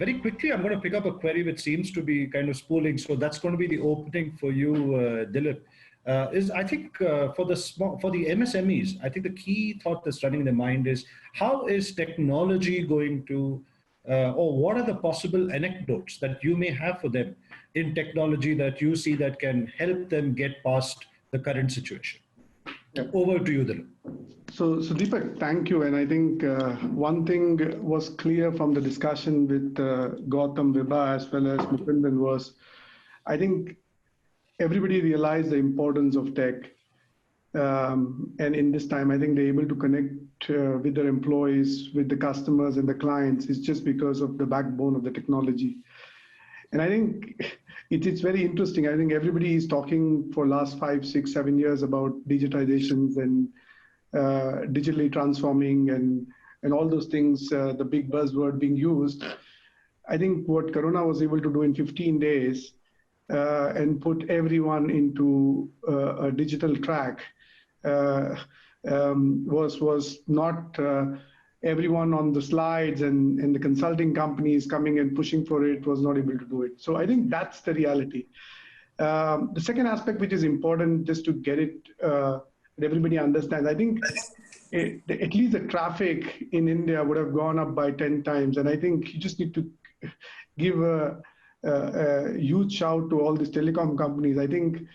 Very quickly, I'm going to pick up a query which seems to be kind of spooling. So that's going to be the opening for you, Dilip. Is I think for the MSMEs, I think the key thought that's running in their mind is how is technology going to, or what are the possible anecdotes that you may have for them in technology that you see that can help them get past the current situation? Yeah. Over to you, Dilip. So Deepak, thank you. And I think one thing was clear from the discussion with Gautam, Vibha, as well as Mukundan was, I think everybody realized the importance of tech. And in this time, I think they're able to connect with their employees, with the customers and the clients. It's just because of the backbone of the technology. And I think it's very interesting. I think everybody is talking for last 5, 6, 7 years about digitizations and digitally transforming and all those things, the big buzzword being used. I think what Corona was able to do in 15 days and put everyone into a digital track was not everyone on the slides and the consulting companies coming and pushing for it was not able to do it. So I think that's the reality. The second aspect, which is important just to get it, that everybody understands, I think at least the traffic in India would have gone up by 10 times. And I think you just need to give a huge shout to all these telecom companies. I think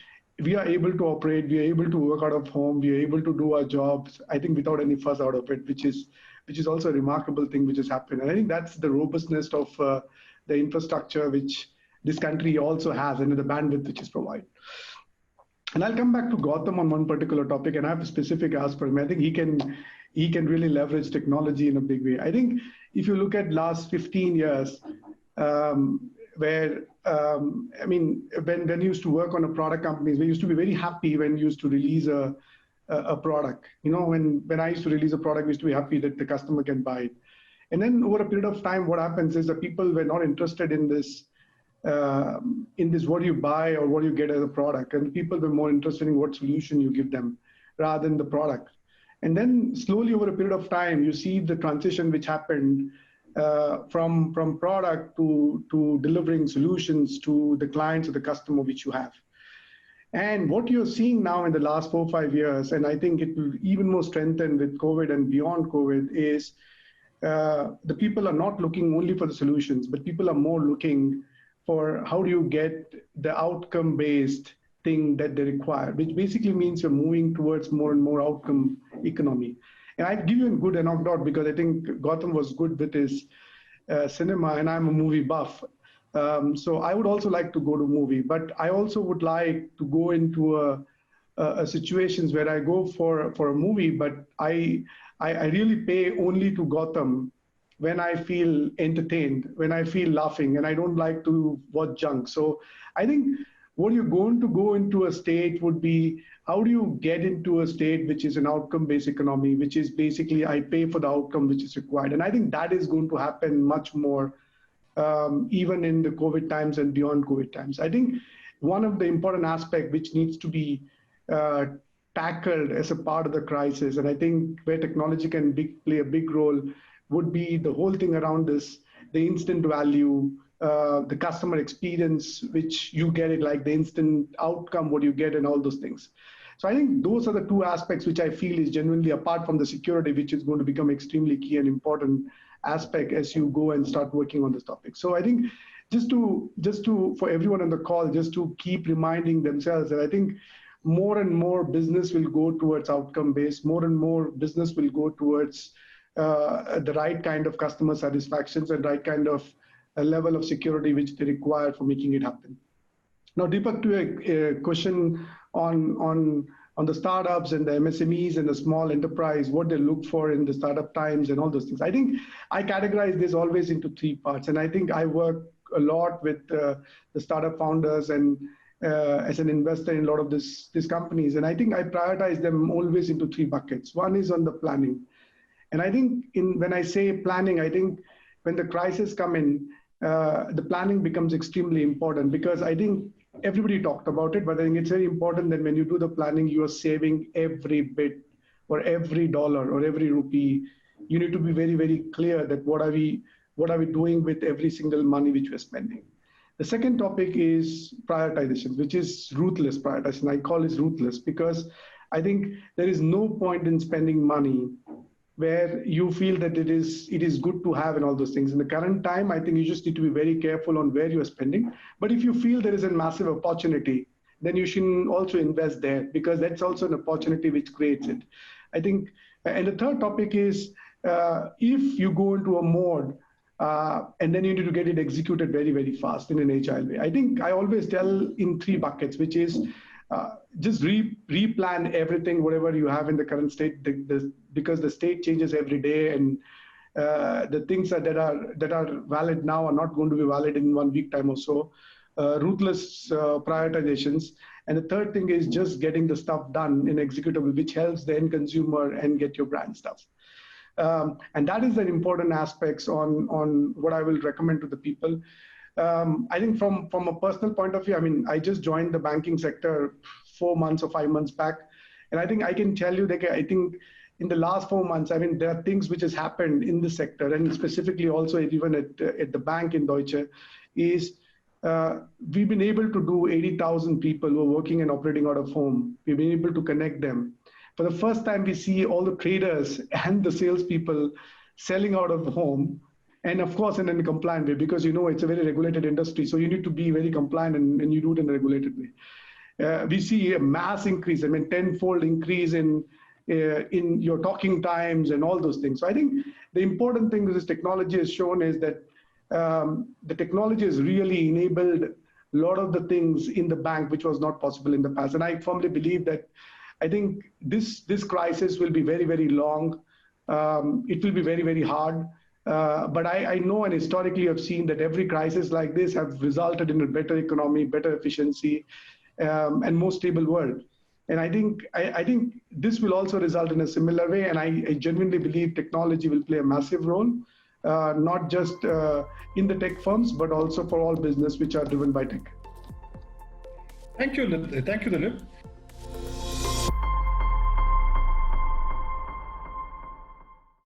we are able to operate, we are able to work out of home, we are able to do our jobs, I think without any fuss out of it, which is also a remarkable thing which has happened. And I think that's the robustness of the infrastructure which this country also has and the bandwidth which is provided. And I'll come back to Gautam on one particular topic, and I have a specific ask for him. I think he can really leverage technology in a big way. I think if you look at last 15 years, where I mean, when you used to work on a product companies, we used to be very happy when you used to release a product. You know, when I used to release a product, we used to be happy that the customer can buy it. And then over a period of time, what happens is that people were not interested in this what you buy or what you get as a product, and people were more interested in what solution you give them rather than the product. And then slowly over a period of time, you see the transition which happened from product to delivering solutions to the clients or the customer which you have. And what you're seeing now in the last 4 or 5 years, and I think it will even more strengthen with COVID and beyond COVID, is the people are not looking only for the solutions, but people are more looking for how do you get the outcome-based thing that they require, which basically means you're moving towards more and more outcome economy. And I'll give you a good anecdote because I think Gautam was good with his cinema, and I'm a movie buff. So I would also like to go to movie, but I also would like to go into a situations where I go for a movie, but I really pay only to Gautam when I feel entertained, when I feel laughing, and I don't like to watch junk. So I think what you're going to go into a state would be, how do you get into a state which is an outcome-based economy, which is basically I pay for the outcome which is required. And I think that is going to happen much more even in the COVID times and beyond COVID times. I think one of the important aspects which needs to be tackled as a part of the crisis, and I think where technology can play a big role, would be the whole thing around this, the instant value, the customer experience, which you get it, like the instant outcome, what you get and all those things. So I think those are the two aspects which I feel is genuinely, apart from the security, which is going to become extremely key and important aspect as you go and start working on this topic. So I think just to for everyone on the call, just to keep reminding themselves that I think more and more business will go towards outcome based, more and more business will go towards the right kind of customer satisfactions and right kind of a level of security which they require for making it happen. Now, Deepak, to a question on the startups and the MSMEs and the small enterprise, what they look for in the startup times and all those things. I think I categorize this always into 3 parts, and I think I work a lot with the startup founders and as an investor in a lot of these companies, and I think I prioritize them always into 3 buckets. One is on the planning. And I think when I say planning, I think when the crisis come in, the planning becomes extremely important, because I think everybody talked about it, but I think it's very important that when you do the planning, you are saving every bit or every dollar or every rupee. You need to be very, very clear that what are we what are we doing with every single money which we're spending. The second topic is prioritization, which is ruthless prioritization. I call it ruthless because I think there is no point in spending money where you feel that it is good to have and all those things. In the current time, I think you just need to be very careful on where you are spending. But if you feel there is a massive opportunity, then you should also invest there, because that's also an opportunity which creates it. I think, and the third topic is if you go into a mode and then you need to get it executed very, very fast in an agile way. I think I always tell in three buckets, which is just replan everything, whatever you have in the current state, because the state changes every day, and the things that are valid now are not going to be valid in 1 week time or so. Ruthless prioritizations. And the third thing is just getting the stuff done in executable, which helps the end consumer and get your brand stuff. And that is the important aspects on what I will recommend to the people. I think from a personal point of view, I mean, I just joined the banking sector 4 months or 5 months back. And I think I can tell you that I think in the last 4 months, I mean, there are things which has happened in the sector, and specifically also even at the bank in Deutsche, is we've been able to do 80,000 people who are working and operating out of home. We've been able to connect them. For the first time, we see all the traders and the salespeople selling out of home. And of course, in a compliant way, because it's a very regulated industry. So you need to be very compliant and you do it in a regulated way. We see a mass increase, I mean, tenfold increase in your talking times and all those things. So I think the important thing this technology has shown is that the technology has really enabled a lot of the things in the bank which was not possible in the past. And I firmly believe that I think this crisis will be very, very long. It will be very, very hard. But I know, and historically I've seen that every crisis like this have resulted in a better economy, better efficiency, and more stable world. And I think this will also result in a similar way. And I genuinely believe technology will play a massive role, not just in the tech firms, but also for all business which are driven by tech. Thank you, Dilip.